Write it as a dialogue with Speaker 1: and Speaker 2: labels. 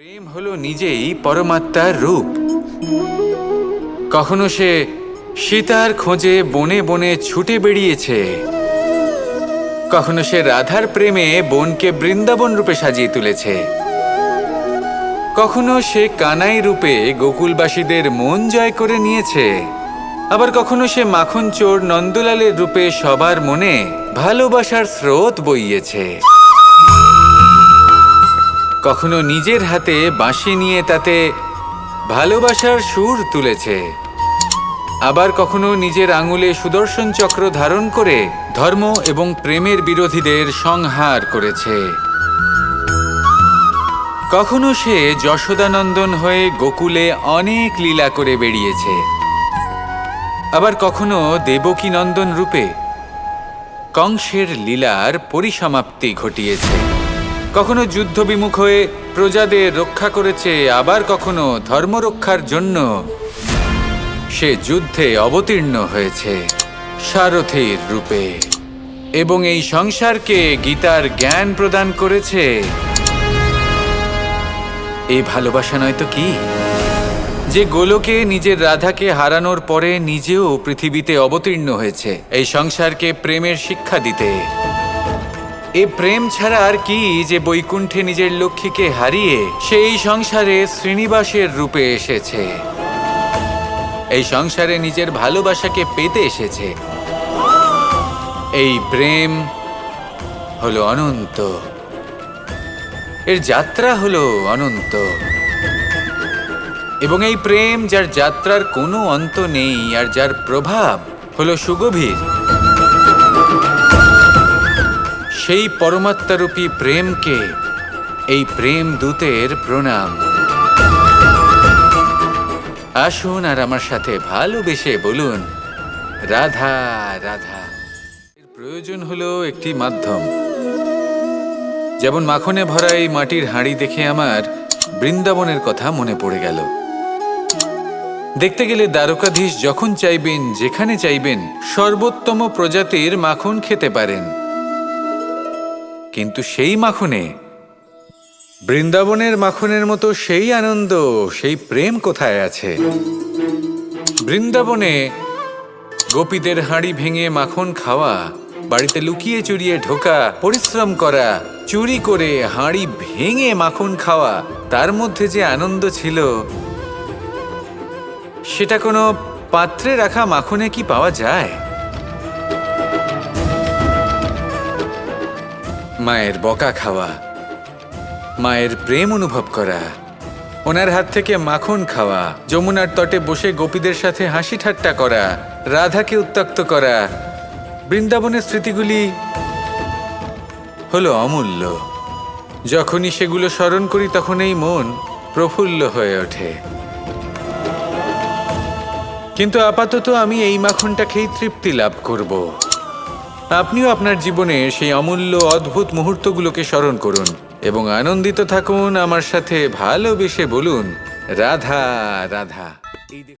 Speaker 1: প্রেম হলো নিজেই পরমাত্মার রূপ। কখনো সে সীতার খোঁজে বনে বনে ছুটে বেরিয়েছে, কখনো সে রাধার প্রেমে বনকে বৃন্দাবন রূপে সাজিয়ে তুলেছে, কখনো সে কানাই রূপে গোকুলবাসীদের মন জয় করে নিয়েছে, আবার কখনো সে মাখন চোর নন্দলালের রূপে সবার মনে ভালোবাসার স্রোত বইয়েছে। কখনো নিজের হাতে বাঁশি নিয়ে তাতে ভালোবাসার সুর তুলেছে, আবার কখনো নিজের আঙুলে সুদর্শন চক্র ধারণ করে ধর্ম এবং প্রেমের বিরোধীদের সংহার করেছে। কখনো সে যশোদানন্দন হয়ে গোকুলে অনেক লীলা করে বেরিয়েছে, আবার কখনো দেবকী নন্দন রূপে কংসের লীলার পরিসমাপ্তি ঘটিয়েছে। কখনো যুদ্ধবিমুখ হয়ে প্রজাদের রক্ষা করেছে, আবার কখনো ধর্ম রক্ষার জন্য সে যুদ্ধে অবতীর্ণ হয়েছে সারথীর রূপে, এবং এই সংসারকে গীতার জ্ঞান প্রদান করেছে। এই ভালোবাসা নয় তো কি, যে গোলকে নিজের রাধাকে হারানোর পরে নিজেও পৃথিবীতে অবতীর্ণ হয়েছে এই সংসারকে প্রেমের শিক্ষা দিতে। এ প্রেম ছাড়া আর কি, যে বৈকুণ্ঠে নিজের লক্ষ্মীকে হারিয়ে সেই সংসারে শ্রীনিবাসের রূপে এসেছে, এই সংসারে নিজের ভালোবাসাকে পেতে এসেছে। এই প্রেম হলো অনন্ত, এর যাত্রা হলো অনন্ত, এবং এই প্রেম যার যাত্রার কোনো অন্ত নেই আর যার প্রভাব হলো সুগভীর, সেই পরমাত্মারূপী প্রেমকে এই প্রেম দূতের প্রণাম। আসুন আর আমার সাথে ভালোবেসে বলুন, রাধা রাধা। এর প্রয়োজন হলো একটি মাধ্যম। যেমন মাখনে ভরা এই মাটির হাঁড়ি দেখে আমার বৃন্দাবনের কথা মনে পড়ে গেল। দেখতে গেলে দ্বারকাধীশ যখন চাইবেন, যেখানে চাইবেন সর্বোত্তম প্রজাতির মাখন খেতে পারেন, কিন্তু সেই মাখনে বৃন্দাবনের মাখনের মতো সেই আনন্দ, সেই প্রেম কোথায় আছে? বৃন্দাবনে গোপীদের হাঁড়ি ভেঙে মাখন খাওয়া, বাড়িতে লুকিয়ে চুরিয়ে ঢোকা, পরিশ্রম করা, চুরি করে হাঁড়ি ভেঙে মাখন খাওয়া, তার মধ্যে যে আনন্দ ছিল সেটা কোনো পাত্রে রাখা মাখনে কি পাওয়া যায়? মায়ের বকা খাওয়া, মায়ের প্রেম অনুভব করা, ওনার হাত থেকে মাখন খাওয়া, যমুনার তটে বসে গোপীদের সাথে হাসি ঠাট্টা করা, রাধাকে উত্ত্যক্ত করা, বৃন্দাবনের স্মৃতিগুলি হলো অমূল্য। যখনই সেগুলো স্মরণ করি তখন এই মন প্রফুল্ল হয়ে ওঠে। কিন্তু আপাতত আমি এই মাখনটা খেয়ে তৃপ্তি লাভ করব। আপনিও আপনার জীবনে সেই অমূল্য অদ্ভুত মুহূর্তগুলোকে স্মরণ করুন এবং আনন্দিত থাকুন। আমার সাথে ভালোবেসে বলুন, রাধা রাধা।